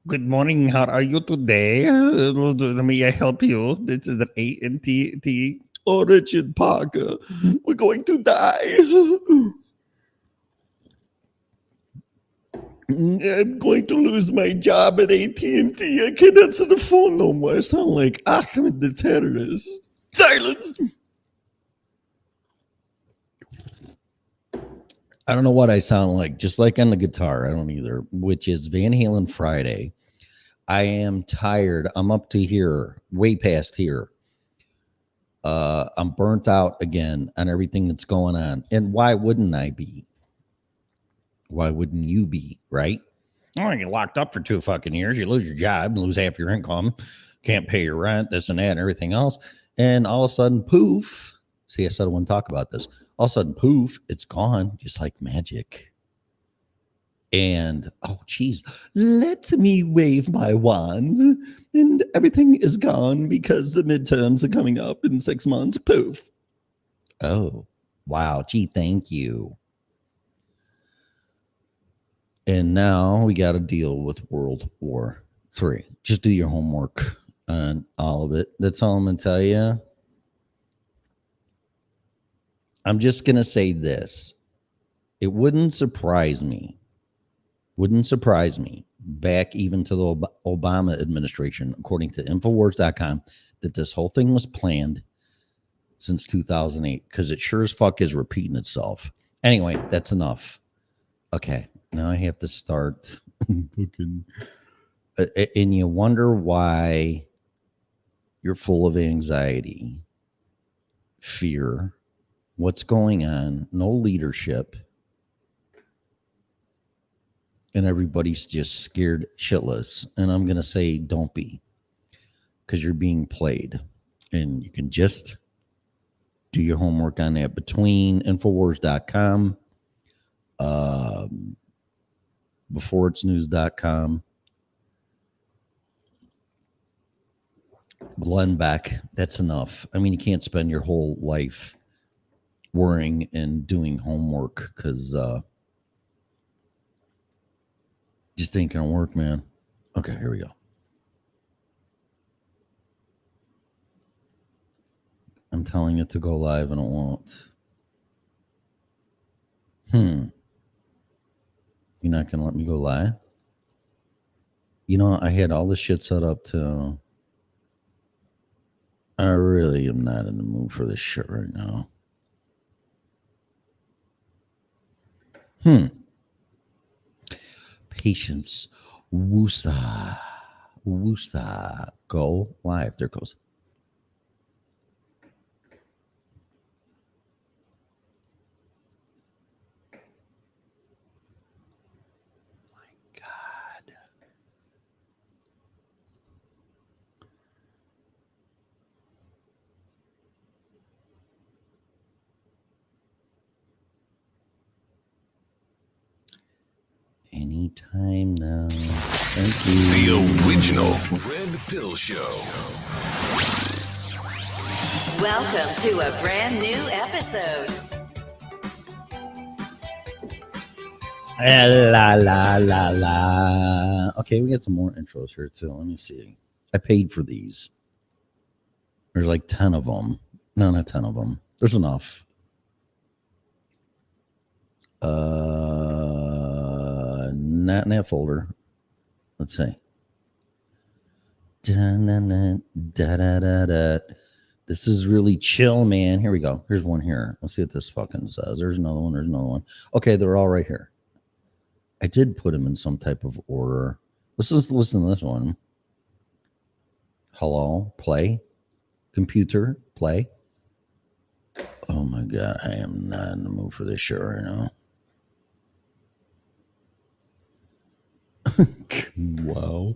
Good morning. How are you today? May I help you? This is an ANTT. Oh, Richard Parker, we're going to die. I'm going to lose my job at AT&T. I can't answer the phone no more. I sound like Ahmed the terrorist. Silence. I don't know what I sound like, just like on the guitar. I don't either, which is Van Halen Friday. I am tired. I'm up to here, way past here. I'm burnt out again on everything that's going on. And why wouldn't I be? Why wouldn't you be, right? Oh, you're locked up for 2 fucking years. You lose your job, lose half your income, can't pay your rent, this and that, and everything else. And all of a sudden, poof. See, I said I wouldn't talk about this. All of a sudden, poof, it's gone, just like magic. And oh, geez, let me wave my wand, and everything is gone because the midterms are coming up in 6 months. Poof. Oh, wow. Gee, thank you. And now we got to deal with World War III. Just do your homework on all of it. That's all I'm going to tell you. I'm just going to say this. It wouldn't surprise me back even to the Obama administration, according to Infowars.com, that this whole thing was planned since 2008, because it sure as fuck is repeating itself. Anyway, that's enough. Okay, now I have to start fucking. And you wonder why you're full of anxiety, fear, what's going on, no leadership, and everybody's just scared shitless. And I'm going to say, don't be, because you're being played. And you can just do your homework on that between Infowars.com, beforeitsnews.com, Glenn Beck. That's enough. I mean, you can't spend your whole life worrying and doing homework because just ain't gonna work, man. Okay, here we go. I'm telling it to go live and it won't. You're not gonna let me go live? You know, I had all this shit set up to. I really am not in the mood for this shit right now. Patience. Woosa. Go live. There it goes. My God. Anytime now. Thank you. The original Red Pill Show. Welcome to a brand new episode. La. Okay, we got some more intros here too. Let me see. I paid for these. There's like 10 of them. No, not 10 of them. There's enough. Not in that folder. Let's see. This is really chill, man. Here we go. Here's one here. Let's see what this fucking says. There's another one. There's another one. Okay, they're all right here. I did put them in some type of order. Let's just listen to this one. Hello, play. Computer, play. Oh my God, I am not in the mood for this shit right now. Wow.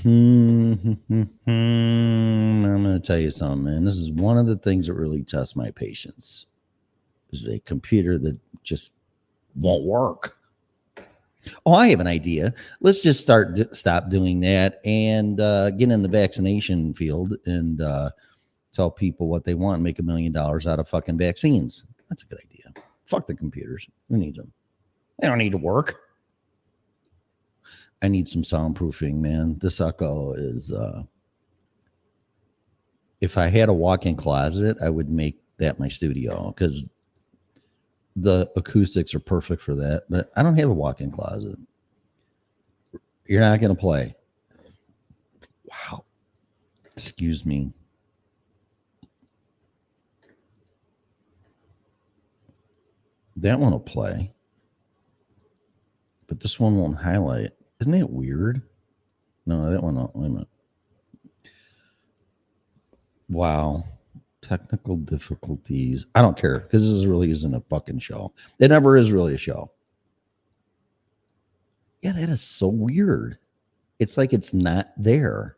I'm going to tell you something, man. This is one of the things that really tests my patience. Is a computer that just won't work. Oh, I have an idea. Let's just stop doing that and get in the vaccination field and tell people what they want and make $1 million out of fucking vaccines. That's a good idea. Fuck the computers. Who needs them? They don't need to work. I need some soundproofing, man. This Echo is if I had a walk-in closet, I would make that my studio because the acoustics are perfect for that. But I don't have a walk-in closet. You're not going to play. Wow. Excuse me. That one will play. But this one won't highlight. Isn't that weird? No, that one won't. Wait a minute. Wow. Technical difficulties. I don't care because this really isn't a fucking show. It never is really a show. Yeah, that is so weird. It's like it's not there.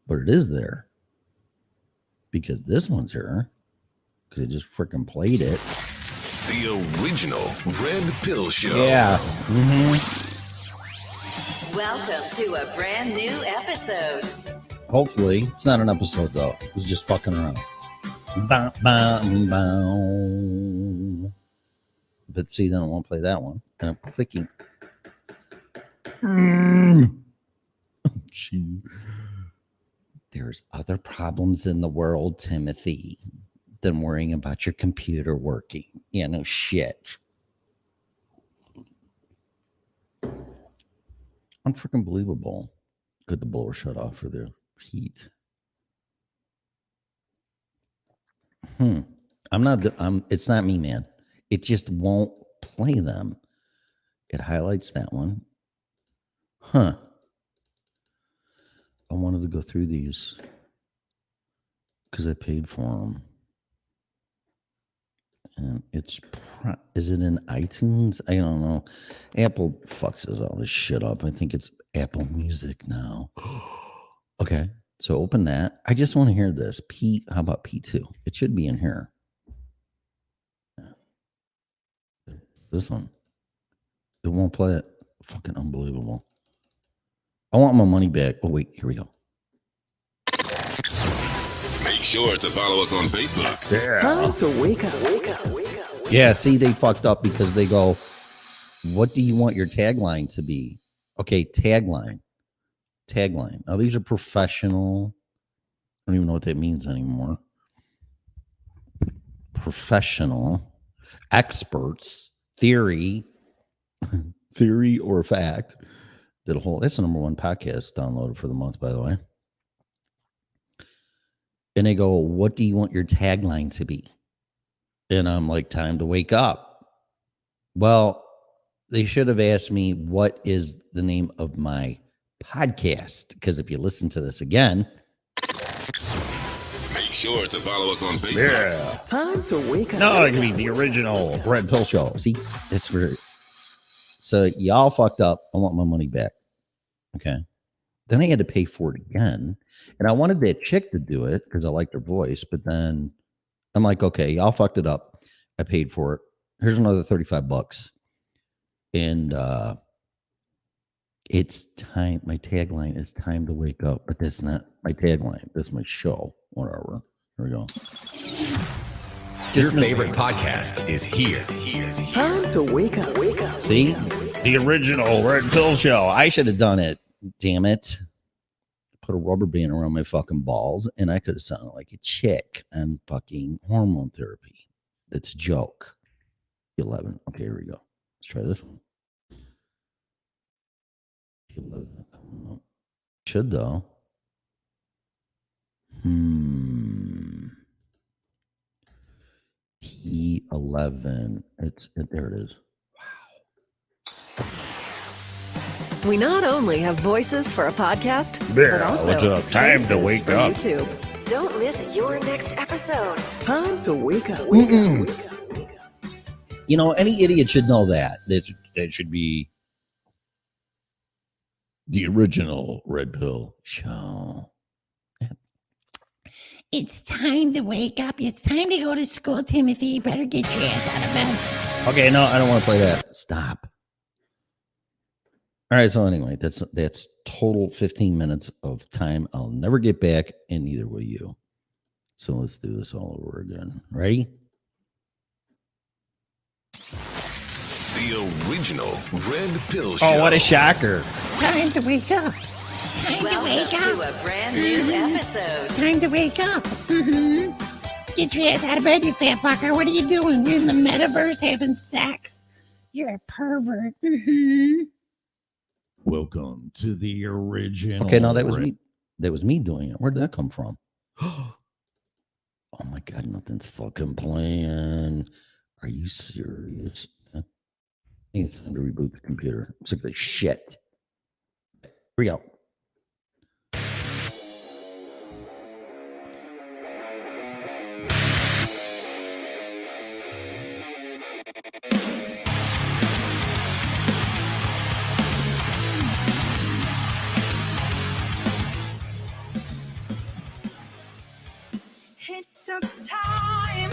But it is there. Because this one's here. Because it just freaking played it. The original Red Pill Show. Yeah. Welcome to a brand new episode. Hopefully. It's not an episode, though. It's just fucking around. Bow, bow, bow. But see, then I won't play that one. And I'm clicking. Gee. There's other problems in the world, Timothy, than worrying about your computer working. Yeah, no shit. Unfreaking believable. Could the blower shut off for the heat? It's not me, man. It just won't play them. It highlights that one. I wanted to go through these because I paid for them. And is it in iTunes? I don't know. Apple fucks all this shit up. I think it's Apple Music now. Okay, so open that. I just want to hear this. How about P2? It should be in here. This one. It won't play it. Fucking unbelievable. I want my money back. Oh, wait, here we go. Make sure to follow us on Facebook. Yeah. Time to wake up. Yeah, see, they fucked up because they go, what do you want your tagline to be? Okay, tagline. Now, these are professional. I don't even know what that means anymore. Professional. Experts. Theory or fact. That's the number one podcast downloaded for the month, by the way. And they go, what do you want your tagline to be? And I'm like, time to wake up. Well, they should have asked me, what is the name of my podcast? Because if you listen to this again. Make sure to follow us on Facebook. Yeah. Time to wake up. No, it can be the original Red Pill Show. See, that's for. So y'all fucked up. I want my money back. Okay. Then I had to pay for it again. And I wanted that chick to do it because I liked her voice. But then I'm like, okay, y'all fucked it up. I paid for it. Here's another $35. And it's time. My tagline is time to wake up. But that's not my tagline. That's my show. Whatever. Here we go. Your favorite podcast is here. Time to wake up. See? The original Red Pill Show. I should have done it. Damn it. Put a rubber band around my fucking balls and I could have sounded like a chick on fucking hormone therapy. That's a joke. 11. Okay, here we go. Let's try this one. 11. Should though. P11. There it is. We not only have voices for a podcast, Yeah, but also what's up? Time to voices wake for up. YouTube. Don't miss your next episode. Time to wake up. You know, any idiot should know that. That should be the original Red Pill Show. It's time to wake up. It's time to go to school, Timothy. You better get your ass out of bed. Okay, no, I don't want to play that. Stop. All right, so anyway, that's total 15 minutes of time I'll never get back, and neither will you. So let's do this all over again. Ready? The The original Red Pill Show. Oh, what a shocker. Time to wake up. Time to Welcome wake to up. a brand new episode. Time to wake up. Get your ass out of bed, you fat fucker. What are you doing? You're in the metaverse having sex. You're a pervert. Welcome to the original. Okay, no, that was me. That was me doing it. Where'd that come from? Oh my God, nothing's fucking playing. Are you serious? I think it's time to reboot the computer. I'm sick of this shit. Here we go. It took time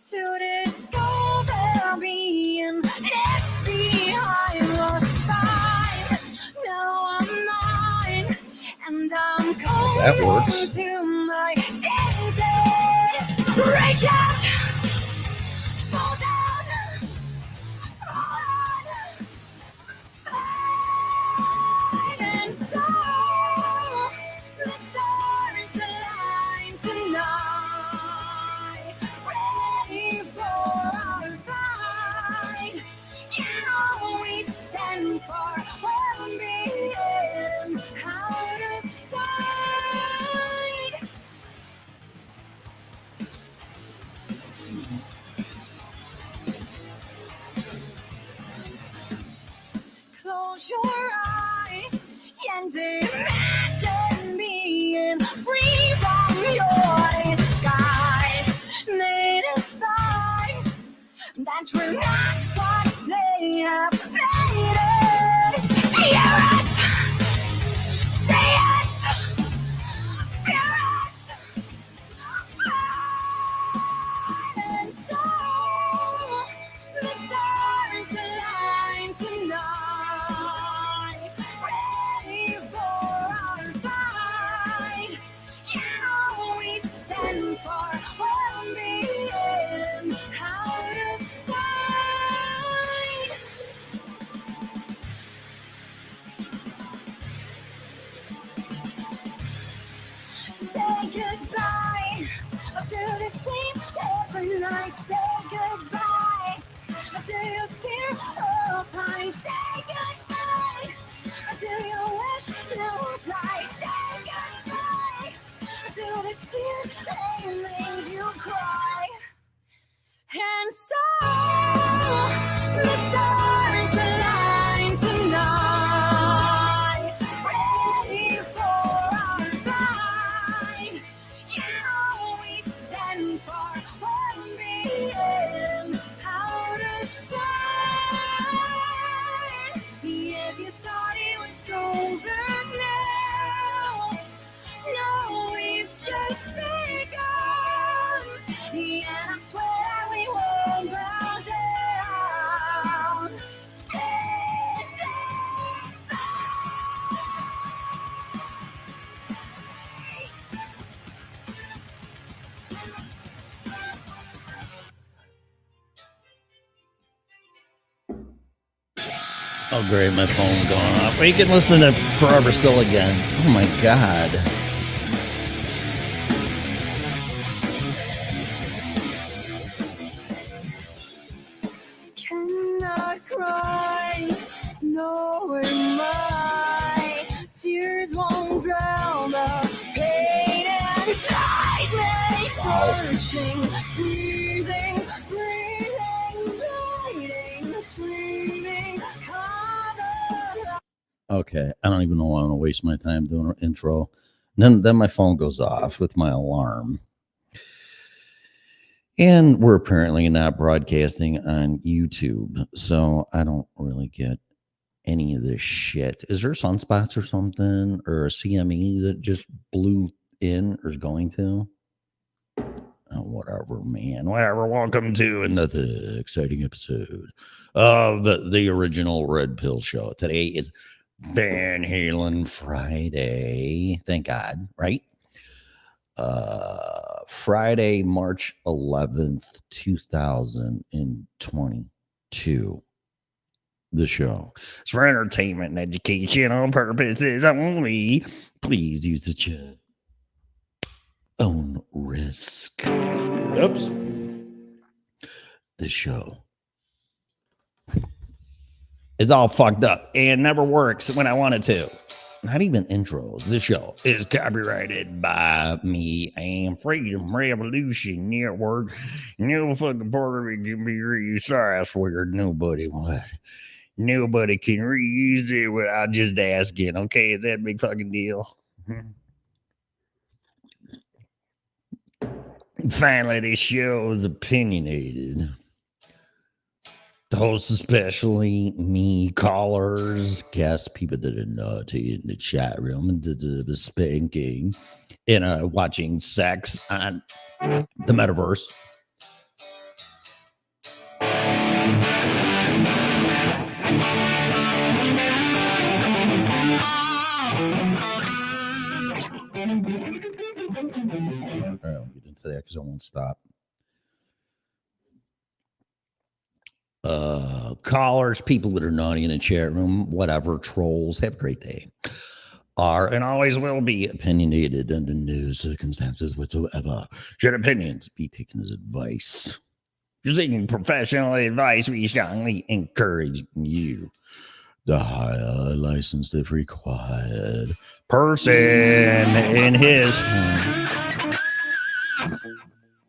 to discover being left behind was fine. Now I'm mine, and I'm going That works. to my senses. Reach up, fall down, run, fight, and so the stars align tonight. Ready for our fight. You know we stand for well-being out of sight. Close your eyes and imagine being free from your disguise. They despise that we're not what they have made us. Hear us, say us, fear us, fight, and so the stars align tonight. Ready for our fight. You know we stand for well-being out of sight. Say goodbye to the sleepless night. Say goodbye to your fear of flying. Say goodbye to your wish to die. Say goodbye to the tears they made you cry. And so the stars align tonight. Ready for our fight. You know we stand for well-being out of sight. If you thought it was over now, no, we've just begun. And I swear we won't bow down. Standing Oh, great. My phone's going off. We can listen to Forever Still again. Oh, my God. cannot cry, knowing my tears won't drown the pain inside me. Searching, seizing, breathing, bleeding, screaming, covered. Okay. I don't even know why I'm going to waste my time doing an intro. Then my phone goes off with my alarm. And we're apparently not broadcasting on YouTube, so I don't really get any of this shit. Is there sunspots or something, or a CME that just blew in or is going to? Oh, whatever, man. Whatever. Welcome to another exciting episode of the original Red Pill Show. Today is Van Halen Friday. Thank God, right? Friday, March 11th, 2022. The show is for entertainment and educational purposes only. Please use the chat. Own risk. Oops. The show is all fucked up and never works when I want it to. Not even intros. The show is copyrighted by me and Freedom Revolution Network. No fucking part of it can be reused. Sorry, I swear nobody would. Nobody can reuse it without just asking. Okay, is that a big fucking deal? Finally, this show is opinionated. The hosts, especially me, callers, guests, people that are naughty in the chat room and the spanking, and watching sex on the metaverse. All right, I'll get into that because I won't stop. Callers, people that are naughty in the chat room, whatever, trolls, have a great day. Are and always will be opinionated under no circumstances whatsoever. Should opinions be taken as advice? If you're seeking professional advice, we strongly encourage you to hire a license if required person in his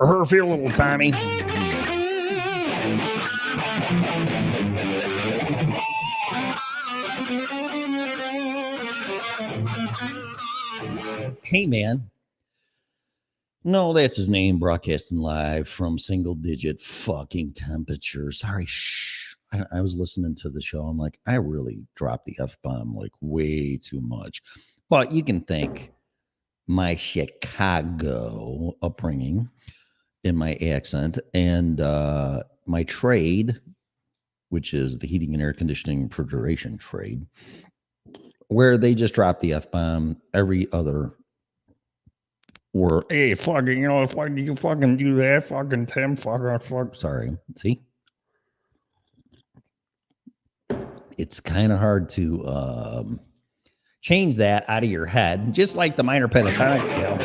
or her feel a little Tommy. Hey, man. No, that's his name, broadcasting live from single digit fucking temperature. Sorry, shh. I was listening to the show. I'm like, I really dropped the F-bomb like way too much. But you can thank my Chicago upbringing in my accent and my trade, which is the heating and air conditioning refrigeration trade, where they just drop the F-bomb every other word. Hey, fucking, you know, if you fucking do that, fucking Tim, fuck. Sorry. See? It's kind of hard to change that out of your head, just like the minor pentatonic scale.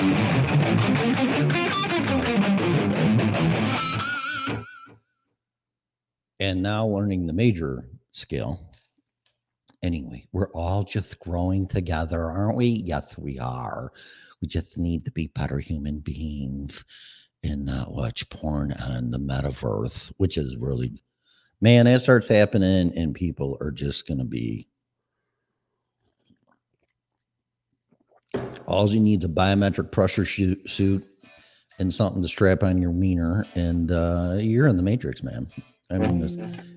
And now learning the major scale. Anyway, we're all just growing together, aren't we? Yes, we are. We just need to be better human beings and not watch porn on the metaverse, which is really, man, that starts happening and people are just going to be, all you need is a biometric pressure suit and something to strap on your wiener, and you're in the Matrix, man. I mean,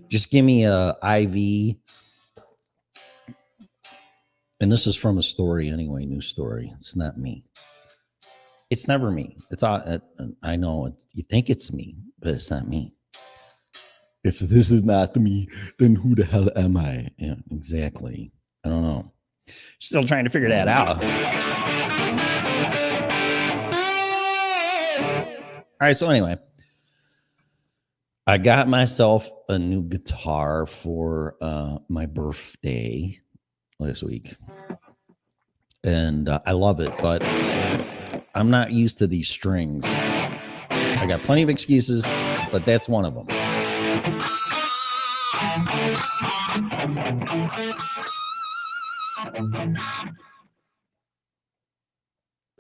just give me a IV. And this is from a story anyway, news story. It's not me. It's never me. It's I know you think it's me, but it's not me. If this is not me, then who the hell am I? Yeah, exactly. I don't know. Still trying to figure that out. All right. So anyway, I got myself a new guitar for my birthday last week, and I love it, but I'm not used to these strings. I got plenty of excuses, but that's one of them.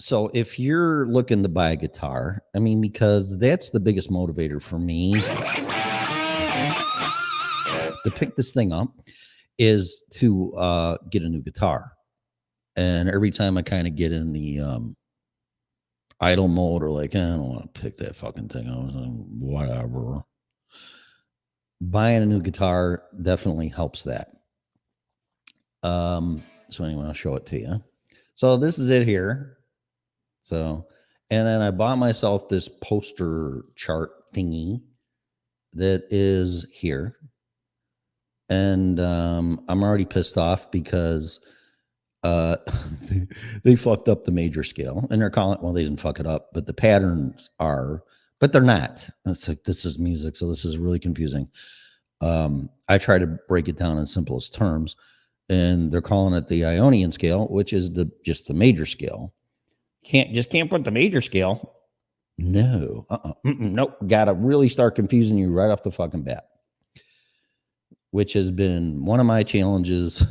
So if you're looking to buy a guitar, I mean, because that's the biggest motivator for me to pick this thing up, is to get a new guitar. And every time I kind of get in the idle mode, or like, I don't want to pick that fucking thing, I was like, whatever. Buying a new guitar definitely helps that. So anyway, I'll show it to you. So this is it here. So, and then I bought myself this poster chart thingy that is here. And I'm already pissed off because they fucked up the major scale, and they're calling it, well, they didn't fuck it up, but the patterns are, but they're not. It's like, this is music, so this is really confusing. I try to break it down in simplest terms, and they're calling it the Ionian scale, which is just the major scale. Can't put the major scale. No, nope. Got to really start confusing you right off the fucking bat, which has been one of my challenges.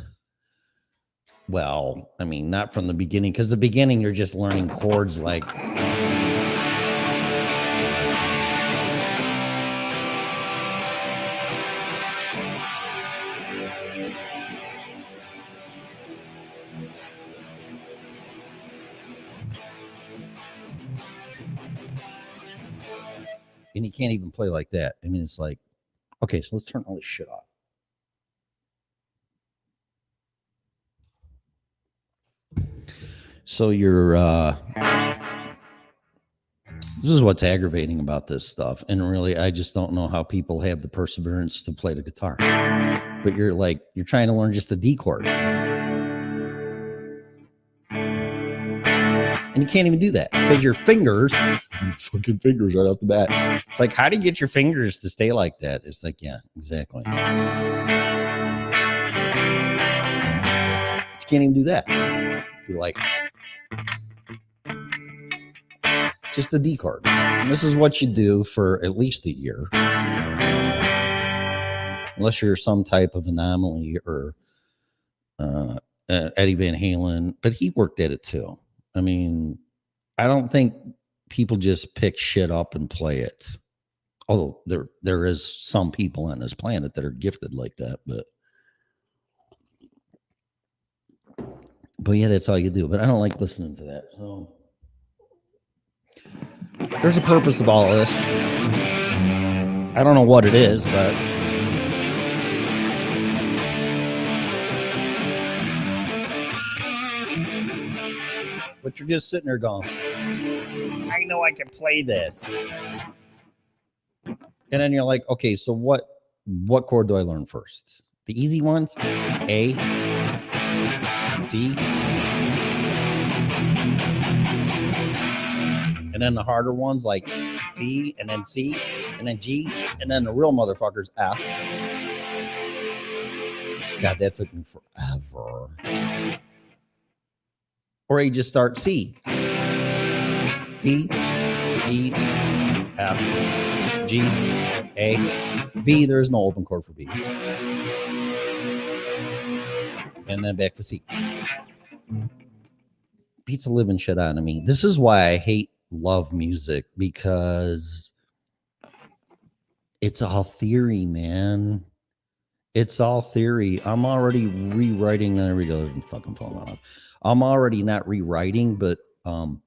Well, I mean, not from the beginning, because the beginning you're just learning chords like. And you can't even play like that. I mean, it's like, okay, so let's turn all this shit off. So you're, this is what's aggravating about this stuff. And really, I just don't know how people have the perseverance to play the guitar. But you're trying to learn just the D chord. And you can't even do that because your fucking fingers right off the bat. It's like, how do you get your fingers to stay like that? It's like, yeah, exactly. But you can't even do that. You're like, just the D chord. And this is what you do for at least a year. Unless you're some type of anomaly or Eddie Van Halen, but he worked at it too. I mean, I don't think people just pick shit up and play it. Although there is some people on this planet that are gifted like that, but yeah, that's all you do. But I don't like listening to that. So there's a purpose of all of this. I don't know what it is, but you're just sitting there going, I know I can play this. And then you're like, okay, so what chord do I learn first? The easy ones? A, D. And then the harder ones like D, and then C, and then G, and then the real motherfuckers, F. God, that took me forever. Or you just start C, D, E, F, G, A, B. There is no open chord for B. And then back to C. Beats the living shit out of me. This is why I love music, because it's all theory, man. It's all theory. I'm already rewriting every other fucking phone off. I'm already not rewriting, but and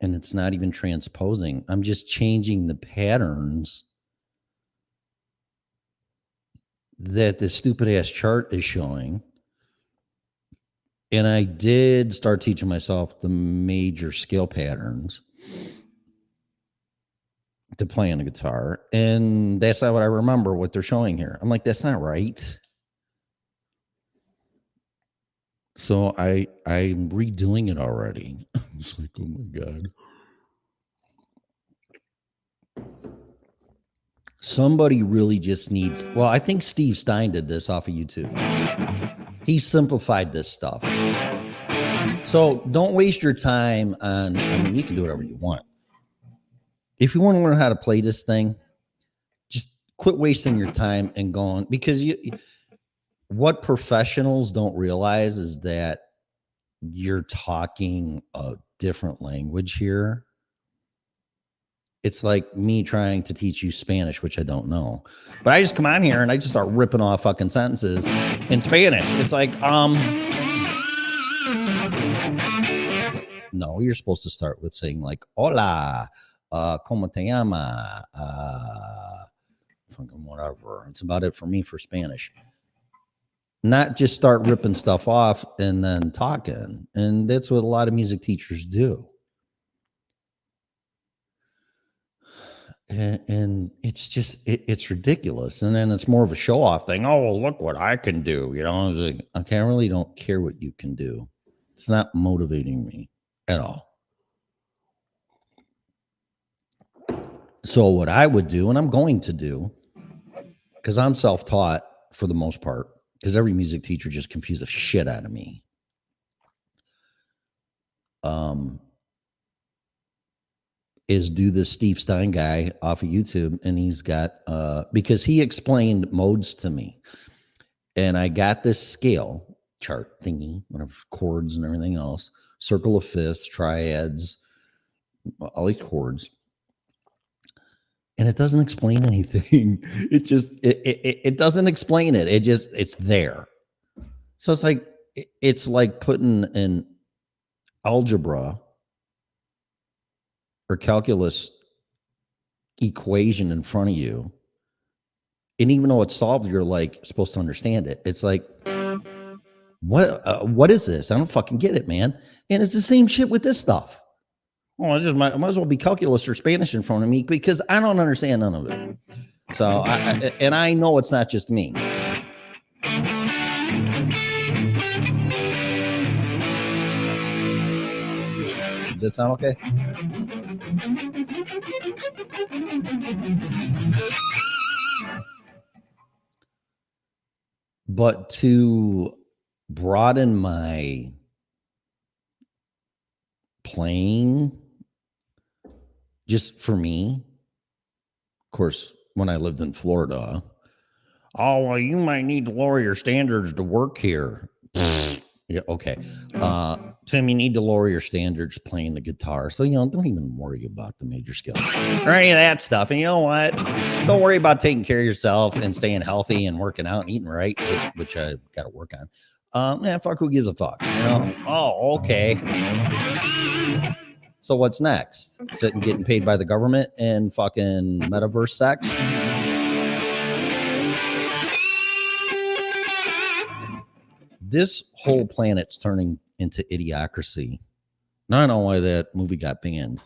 it's not even transposing. I'm just changing the patterns that the stupid ass chart is showing. And I did start teaching myself the major scale patterns to play on the guitar. And that's not what I remember what they're showing here. I'm like, that's not right. So I'm redoing it already. It's like, oh my God. Somebody really just needs, well, I think Steve Stein did this off of YouTube. He simplified this stuff. So don't waste your time on, I mean, you can do whatever you want. If you want to learn how to play this thing, just quit wasting your time and going, because what professionals don't realize is that you're talking a different language here. It's like me trying to teach you Spanish, which I don't know. But I just come on here and I just start ripping off fucking sentences in Spanish. It's like, no, you're supposed to start with saying like, hola, ¿cómo te llama? Fucking whatever. It's about it for me for Spanish. Not just start ripping stuff off and then talking. And that's what a lot of music teachers do. And it's just, it's ridiculous. And then it's more of a show off thing. Oh, well, look what I can do. You know, like, okay, I really don't care what you can do. It's not motivating me at all. So what I would do, and I'm going to do, because I'm self-taught for the most part, because every music teacher just confused the shit out of me. Is do this Steve Stein guy off of YouTube, and he's got because he explained modes to me, and I got this scale chart thingy, whatever, chords and everything else, circle of fifths, triads, all these chords, and it doesn't explain anything. It just it doesn't explain it. It's there. So it's like putting an algebra or calculus equation in front of you, and even though it's solved, you're like supposed to understand it. It's like, what is this? I don't fucking get it, man. And it's the same shit with this stuff. Oh, I might as well be calculus or Spanish in front of me because I don't understand none of it. So I know it's not just me. Does that sound okay? But to broaden my playing, just for me, of course, when I lived in Florida, oh, well, you might need to lower your standards to work here. Yeah, okay. Tim, you need to lower your standards playing the guitar. So, don't even worry about the major scale or any of that stuff. And you know what? Don't worry about taking care of yourself and staying healthy and working out and eating right, which I got to work on. Man, fuck, who gives a fuck? Oh, okay. So what's next? Sitting getting paid by the government and fucking metaverse sex? This whole planet's turning into idiocracy. Now I know why that movie got banned.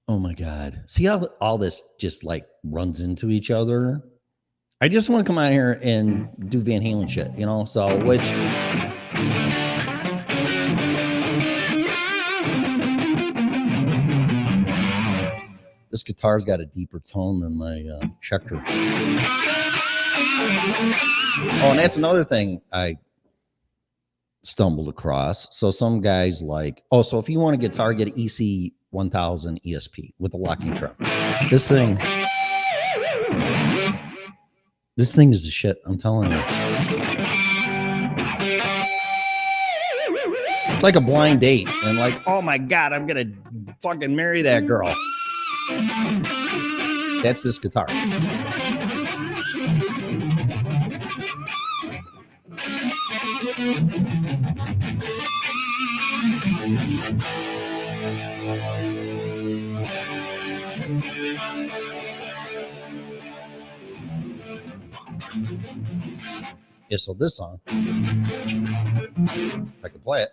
Oh my God. See how all this just like runs into each other? I just want to come out here and do Van Halen shit, so which this guitar's got a deeper tone than my Schecter. Oh, and that's another thing I stumbled across. So some guys so if you want a guitar, get an EC 1000 ESP with a locking trunk. This thing is the shit, I'm telling you. It's like a blind date, and oh my God, I'm gonna fucking marry that girl. That's this guitar. Yeah, so this song, if I could play it,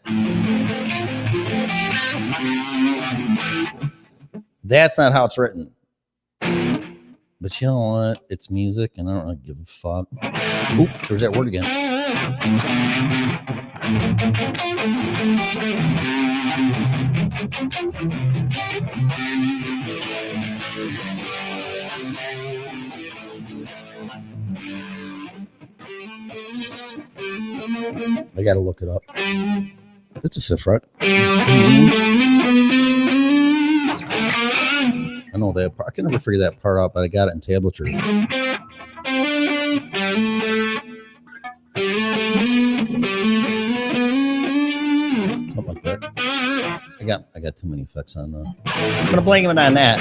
that's not how it's written. But you know what? It's music, and I don't really give a fuck. Oop, there's that word again. I gotta look it up. That's a fifth fret. I know that part. I can never figure that part out, but I got it in tablature. Something like that. I got too many effects on that. I'm gonna blame it on that.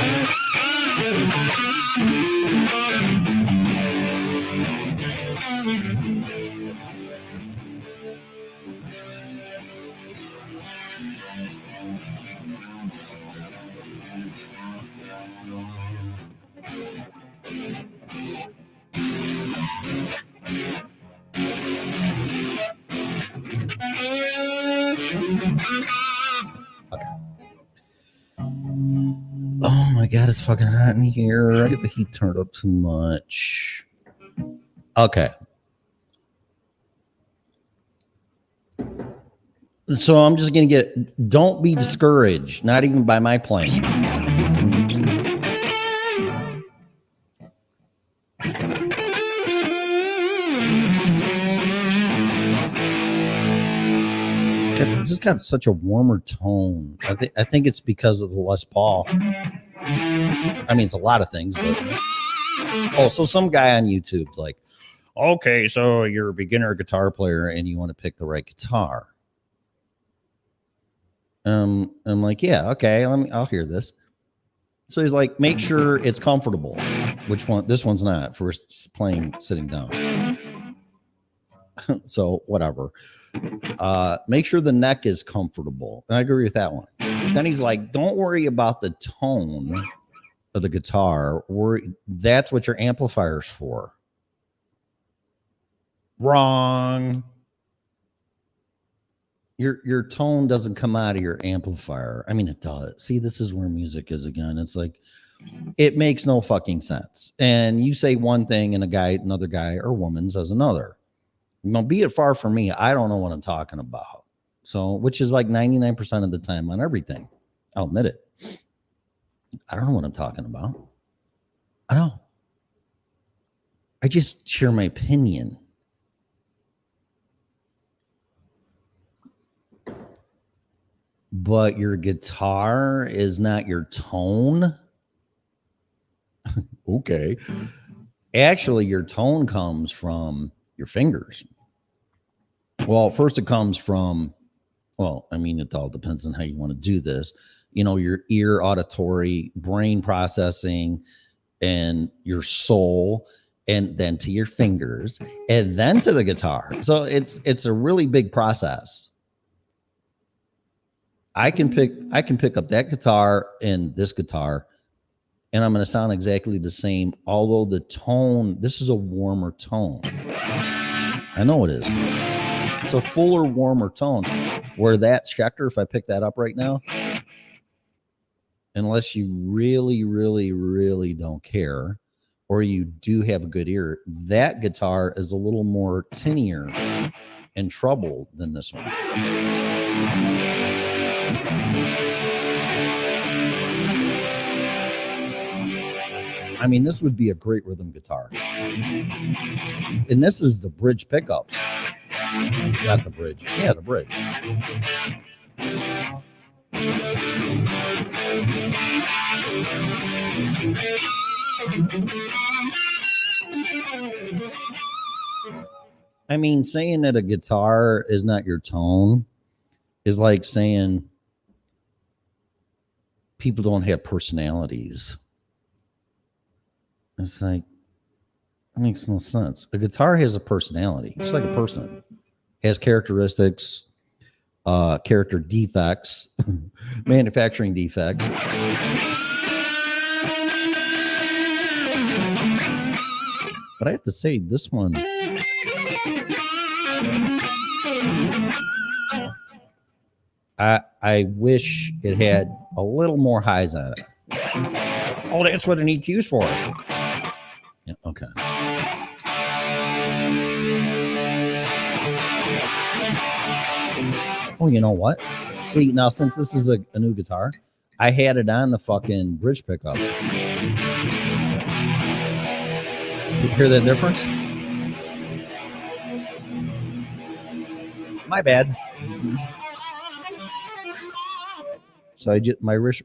Oh my God, it's fucking hot in here. I get the heat turned up too much. Okay. So I'm just going to don't be discouraged, not even by my playing. This has got such a warmer tone. I think it's because of the Les Paul. I mean, it's a lot of things, but so some guy on YouTube's like, okay, so you're a beginner guitar player and you want to pick the right guitar. I'm like, yeah, okay, I'll hear this. So he's like, make sure it's comfortable. Which one? This one's not for playing sitting down. So whatever. Make sure the neck is comfortable. And I agree with that one. Then he's like, don't worry about the tone of the guitar. That's what your amplifier's for. Wrong. Your tone doesn't come out of your amplifier. I mean, it does. See, this is where music is again. It's like, it makes no fucking sense. And you say one thing and another guy or woman says another. Be it far from me, I don't know what I'm talking about. So, which is like 99% of the time on everything. I'll admit it. I don't know what I'm talking about. I don't. I just share my opinion. But your guitar is not your tone. Okay. Actually, your tone comes from your fingers. Well, first it comes from, it all depends on how you want to do this. Your ear, auditory, brain processing, and your soul, and then to your fingers, and then to the guitar. So it's a really big process. I can pick up that guitar and this guitar, and I'm going to sound exactly the same. Although the tone, this is a warmer tone. I know it is. It's a fuller, warmer tone. Where that Schecter, if I pick that up right now, unless you really, really, really don't care, or you do have a good ear, that guitar is a little more tinier and treble than this one. I mean, this would be a great rhythm guitar. And this is the bridge pickups. Not the bridge. Yeah, the bridge. I mean, saying that a guitar is not your tone is like saying people don't have personalities. It's like, it makes no sense. A guitar has a personality, just like a person. Has characteristics, character defects, manufacturing defects. But I have to say, this one, I wish it had a little more highs on it. Oh, that's what an EQ's for. Yeah, okay. Oh, you know what? See, now since this is a new guitar, I had it on the fucking bridge pickup. You hear that difference? My bad. So my wish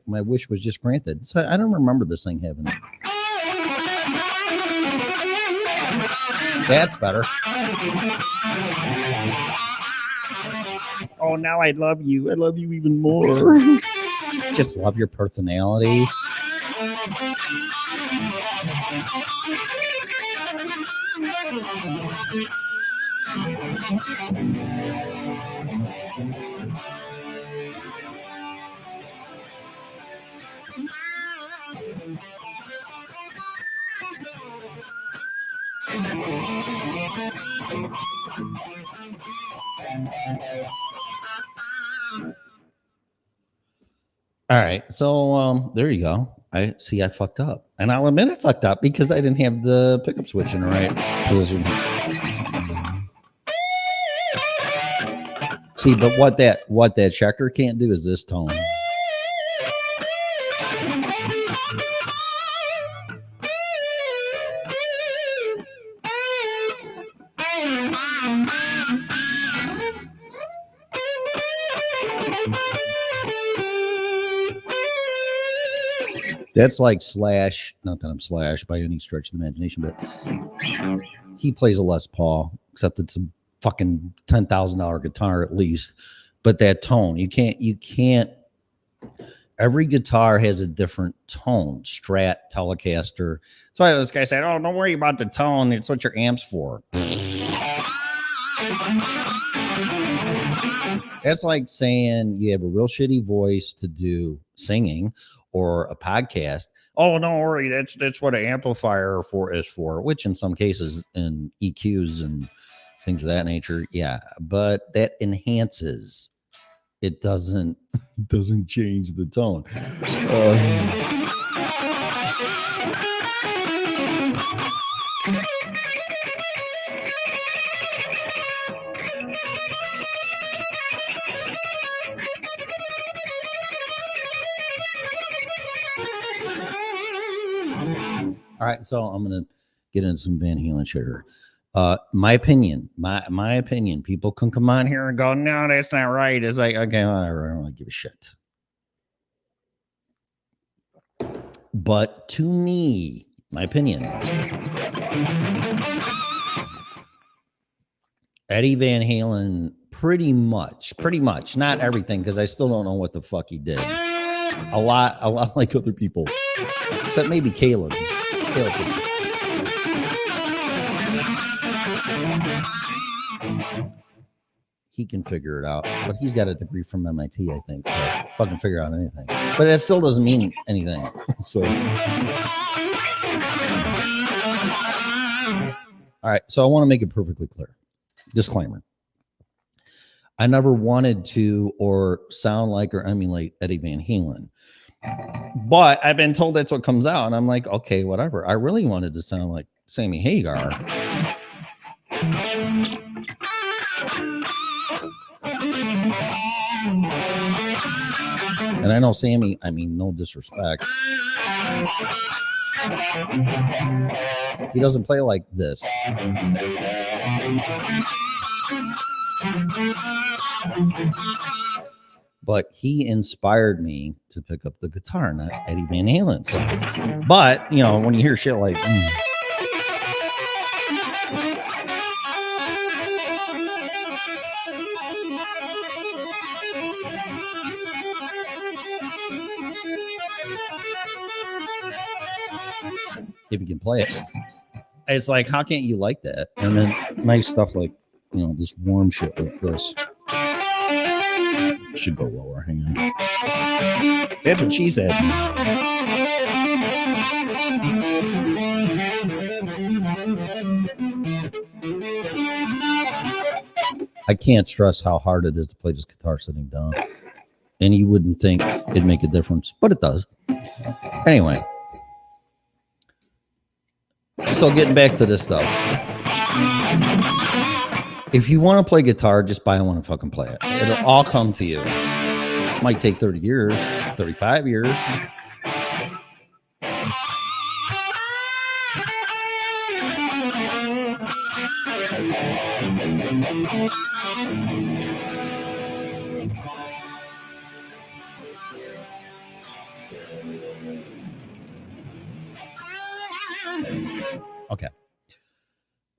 was just granted. So I don't remember this thing having it. That's better. Oh, now I love you. I love you even more. Just love your personality. All right, so there you go. I fucked up, and I'll admit I fucked up because I didn't have the pickup switch in the right position. See, but what that Schecter can't do is this tone. That's like Slash. Not that I'm Slash by any stretch of the imagination, but he plays a Les Paul, except it's a fucking $10,000 guitar at least. But that tone, you can't. Every guitar has a different tone. Strat, Telecaster. That's why this guy said, "Oh, don't worry about the tone. It's what your amp's for." That's like saying you have a real shitty voice to do singing or a podcast. Oh, don't worry. That's what an amplifier is for, which in some cases in EQs and things of that nature. Yeah. But that enhances. It doesn't change the tone. All right, so I'm gonna get into some Van Halen shit here. My opinion. People can come on here and go, "No, that's not right." It's like, okay, whatever. I don't really give a shit. But to me, my opinion, Eddie Van Halen, pretty much, not everything, because I still don't know what the fuck he did. A lot like other people, except maybe Caleb. He can figure it out, but he's got a degree from MIT, I think. So fucking figure out anything, but that still doesn't mean anything. So, all right. So I want to make it perfectly clear. Disclaimer. I never wanted to or sound like or emulate Eddie Van Halen. But I've been told that's what comes out, and I'm like, okay, whatever. I really wanted to sound like Sammy Hagar. And I know Sammy, I mean, no disrespect. He doesn't play like this. But he inspired me to pick up the guitar, not Eddie Van Halen. So, but, you know, when you hear shit like... if you can play it, it's like, how can't you like that? And then nice stuff like, you know, this warm shit like this. Should go lower. Hang on. That's what she said. I can't stress how hard it is to play this guitar sitting down. And you wouldn't think it'd make a difference, but it does. Anyway. So getting back to this stuff. If you want to play guitar, just buy one and fucking play it. It'll all come to you. It might take 30 years, 35 years. Okay.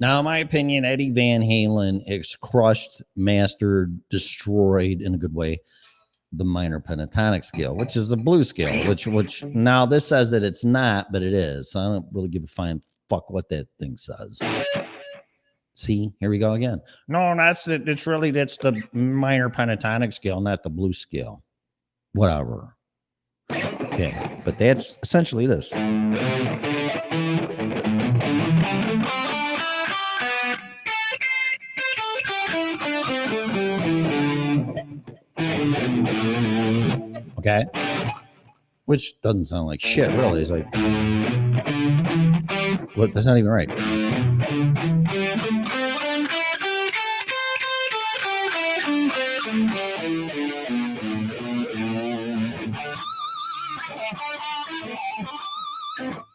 Now, in my opinion, Eddie Van Halen has crushed, mastered, destroyed in a good way the minor pentatonic scale, which is the blues scale, which now this says that it's not, but it is. So I don't really give a fine fuck what that thing says. See, here we go again. No, that's the minor pentatonic scale, not the blues scale. Whatever. Okay, but that's essentially this. Okay, which doesn't sound like shit, really. It's like, what? That's not even right.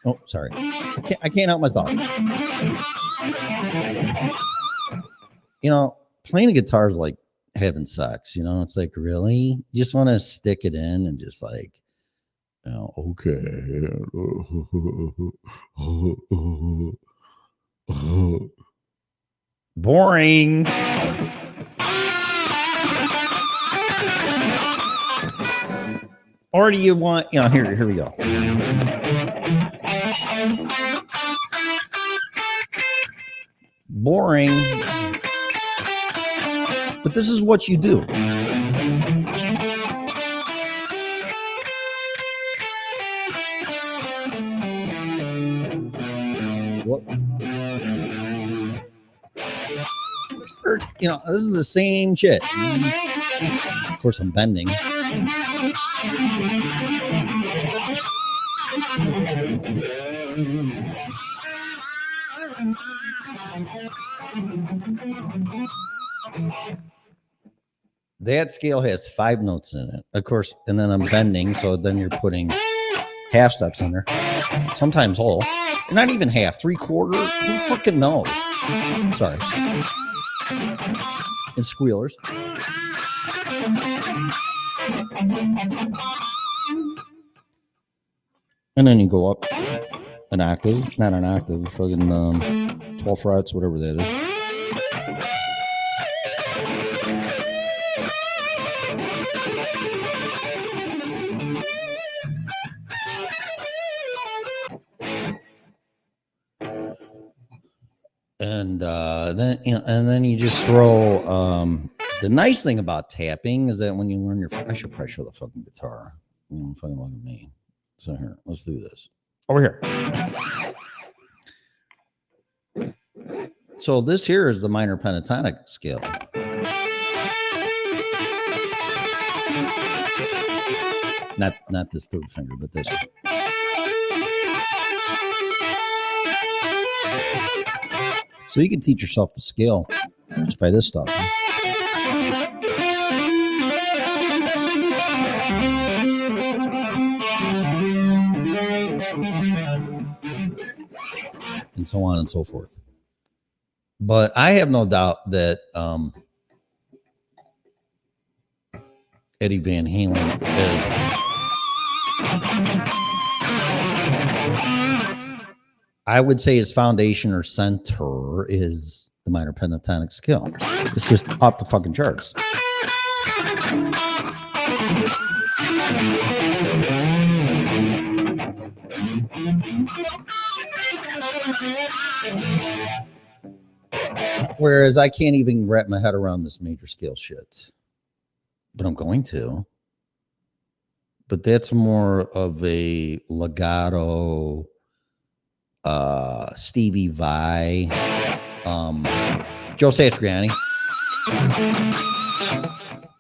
Oh, sorry. I can't help myself. You know, playing a guitar is like having sex, you know. It's like, really? You just want to stick it in and just like Now, okay. Boring. Or do you want, here we go. Boring. But this is what you do. What? This is the same shit. Of course, I'm bending. That scale has 5 notes in it, of course, and then I'm bending, so then you're putting half steps in there, sometimes whole, not even half, 3/4. Who fucking knows? Sorry. And squealers. And then you go up an octave, not an octave, fucking 12 frets, whatever that is. And then you just throw. The nice thing about tapping is that when you learn I should probably show the fucking guitar. Fucking look at me. So here, let's do this over here. So this here is the minor pentatonic scale. Not this third finger, but this. So you can teach yourself the scale just by this stuff. And so on and so forth. But I have no doubt that Eddie Van Halen is I would say his foundation or center is the minor pentatonic scale. It's just off the fucking charts. Whereas I can't even wrap my head around this major scale shit. But I'm going to. But that's more of a legato, Stevie Vai, Joe Satriani.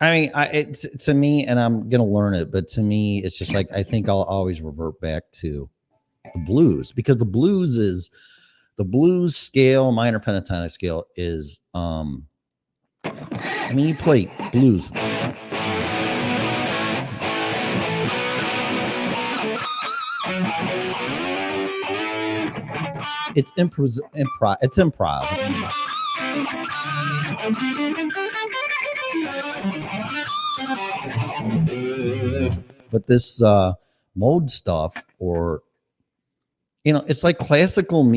I mean, it's to me, and I'm gonna learn it, but to me, it's just like I think I'll always revert back to the blues, because the blues scale, minor pentatonic scale is I mean, you play blues. It's improv. It's improv. But this mode stuff, or it's like classical.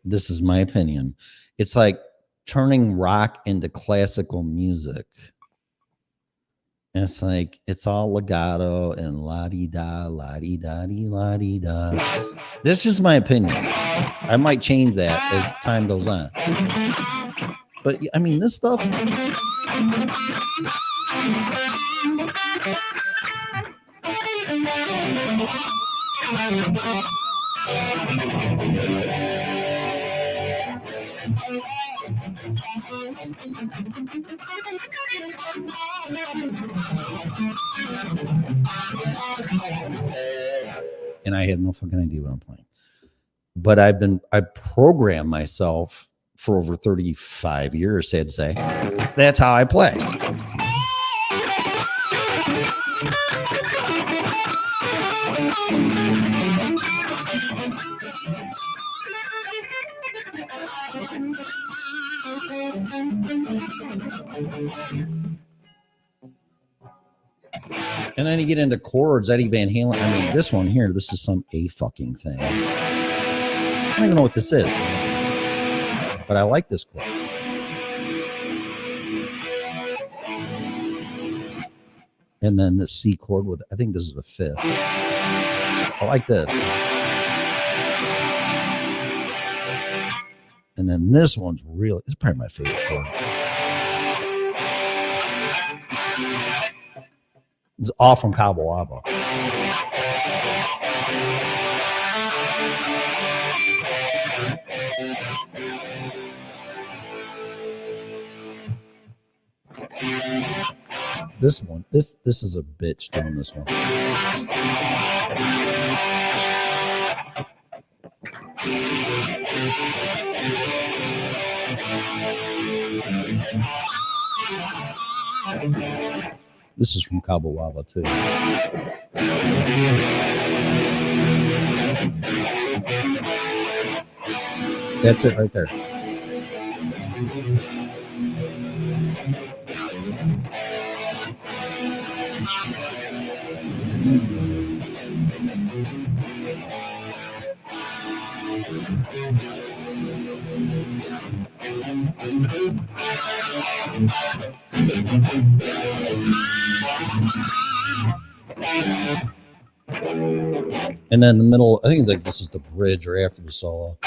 This is my opinion. It's like turning rock into classical music. And it's like it's all legato and la-di-da, la-di-da-di, la-di-da. That's just my opinion. I might change that as time goes on. But I mean, this stuff. And I have no fucking idea what I'm playing. But I programmed myself for over 35 years, sad to say. That's how I play. And then you get into chords, Eddie Van Halen. I mean, this one here, this is some A fucking thing. I don't even know what this is, but I like this chord. And then the C chord with, I think this is the 5th. I like this. And then this one's really, it's probably my favorite chord. It's all from Cabo Wabo. This one, this is a bitch doing this one. This is from Cabo Wabo too. That's it right there. And then the middle, I think like this is the bridge or after the solo.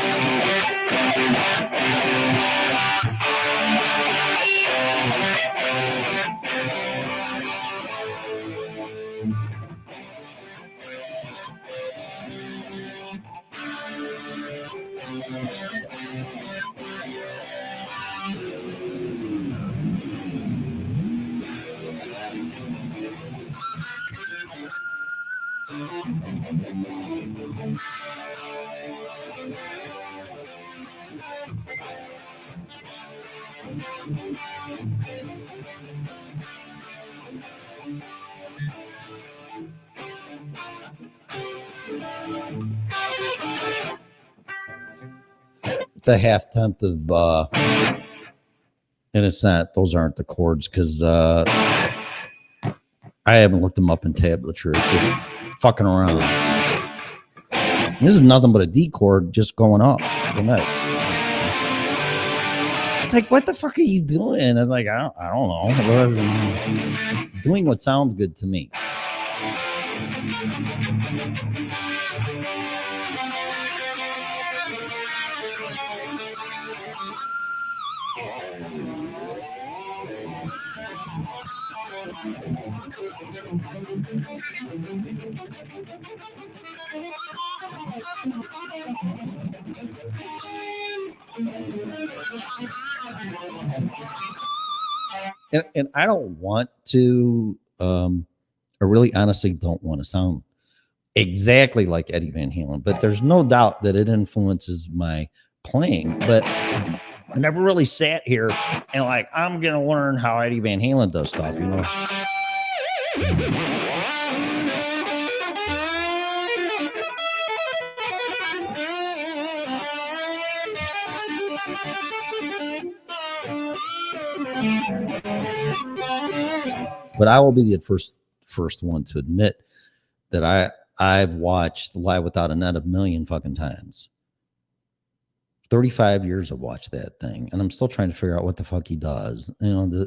It's a half tenth of and it's not, those aren't the chords because I haven't looked them up in tablature. It's just fucking around. This is nothing but a D chord just going up the neck. It's like, what the fuck are you doing? It's like, I don't know. Doing what sounds good to me. And I don't want to, I really honestly don't want to sound exactly like Eddie Van Halen, but there's no doubt that it influences my playing. But I never really sat here and like, I'm going to learn how Eddie Van Halen does stuff, you know? But I will be the first one to admit that I've watched Live Without a Net a million fucking times. 35 years I've watched that thing, and I'm still trying to figure out what the fuck he does. You know,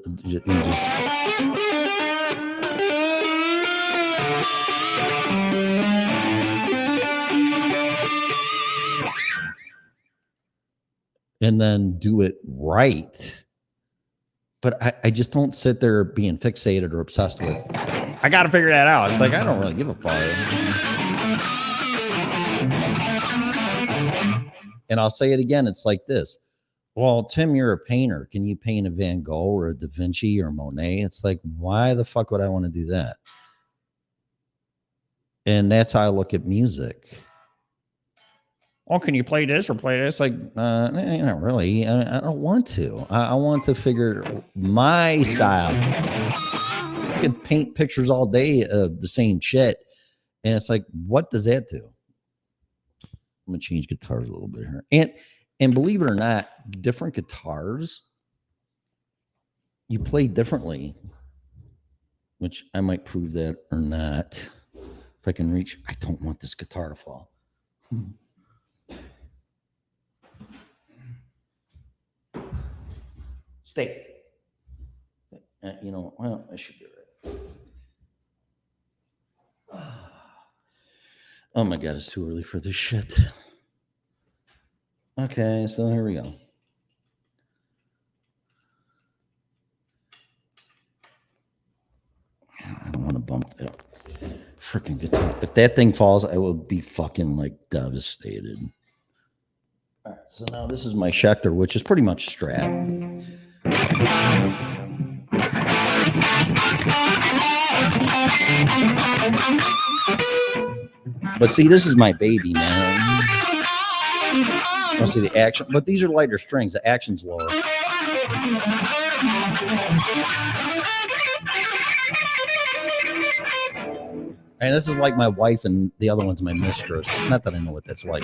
and then do it right. But I just don't sit there being fixated or obsessed with, I got to figure that out. It's like, I don't really give a fuck. And I'll say it again. It's like this. Well, Tim, you're a painter. Can you paint a Van Gogh or a Da Vinci or Monet? It's like, why the fuck would I want to do that? And that's how I look at music. Oh, can you play this or play this? Like, not really. I don't want to. I want to figure my style. I can paint pictures all day of the same shit. And it's like, what does that do? I'm going to change guitars a little bit here. And believe it or not, different guitars, you play differently. which I might prove that or not. If I can reach, I don't want this guitar to fall. Stay. You know, well, I should be right. Oh my God, it's too early for this shit. Okay, so here we go. I don't want to bump that freaking guitar. If that thing falls, I will be fucking like devastated. All right, so now this is my Schecter, which is pretty much Strat. But see, this is my baby, man. I see the action, but these are lighter strings. The action's lower. And this is like my wife, and the other one's my mistress. Not that I know what that's like,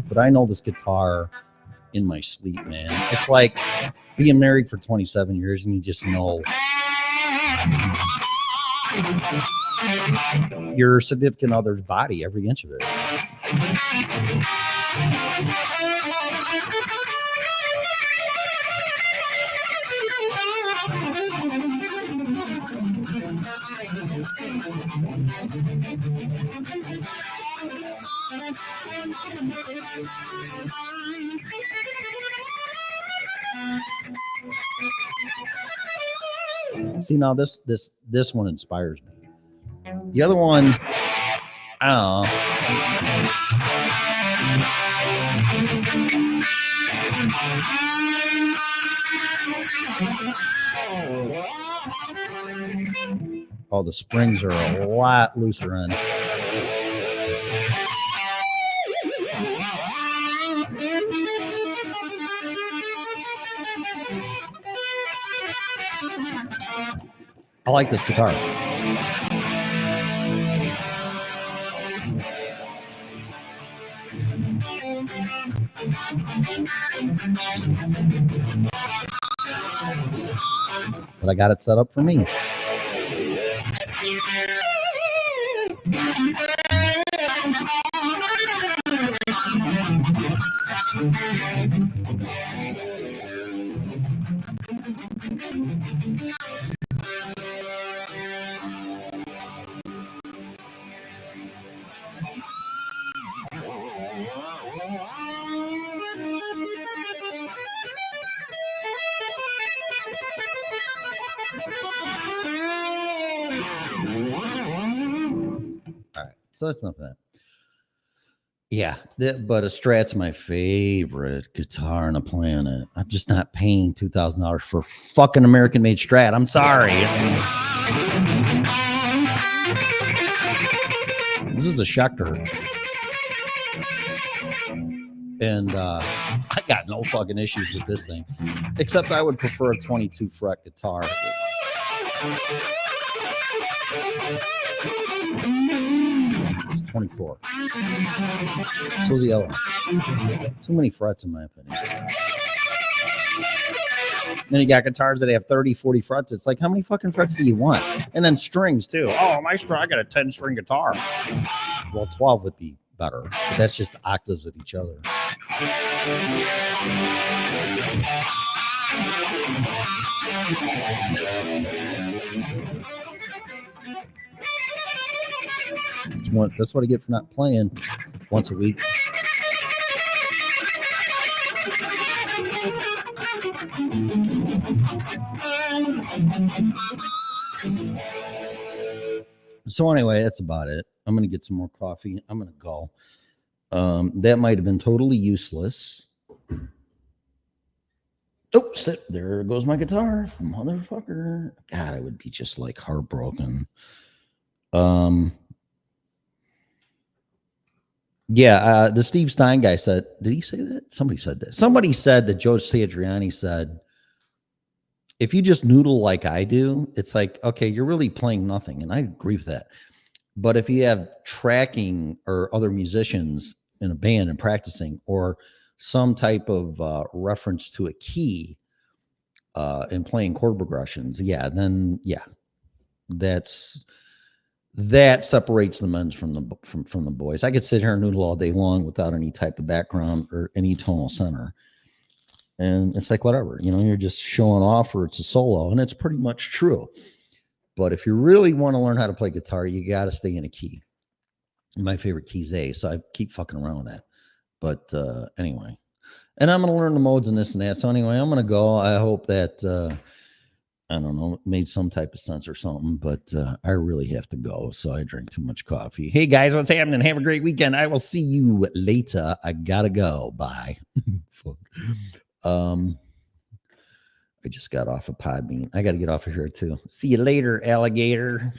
but I know this guitar in my sleep, man. It's like being married for 27 years, and you just know your significant other's body, every inch of it. See, now this one inspires me. The other one, I don't know. Oh, the springs are a lot looser on. I like this guitar. But I got it set up for me. So that's not that. Yeah, but a Strat's my favorite guitar on the planet. I'm just not paying $2,000 for a fucking American-made Strat. I'm sorry. This is a Schecter. And I got no fucking issues with this thing. Except I would prefer a 22 fret guitar. It's 24. So's the other one. Too many frets, in my opinion. Then you got guitars that have 30, 40 frets. It's like, how many fucking frets do you want? And then strings, too. Oh, my string, I got a 10-string guitar. Well, 12 would be better. But that's just octaves with each other. That's what I get for not playing once a week. So anyway, that's about it. I'm going to get some more coffee. I'm going to go. That might have been totally useless. Oh, there goes my guitar. Motherfucker. God, I would be just like heartbroken. Yeah, the Steve Stein guy said, did he say that? Somebody said that. Somebody said that Joe Satriani said, if you just noodle like I do, it's like, okay, you're really playing nothing. And I agree with that. But if you have tracking or other musicians in a band and practicing, or some type of reference to a key and playing chord progressions, then that separates the men's from the boys. I could sit here and noodle all day long without any type of background or any tonal center. And it's like, whatever, you're just showing off, or it's a solo, and it's pretty much true. But if you really want to learn how to play guitar, you got to stay in a key. My favorite key is A, so I keep fucking around with that. But anyway, and I'm going to learn the modes and this and that. So anyway, I'm going to go. I hope that, I don't know, made some type of sense or something, but I really have to go. So I drank too much coffee. Hey guys, what's happening? Have a great weekend. I will see you later. I gotta go. Bye. I just got off of Podbean. I got to get off of here too. See you later, alligator.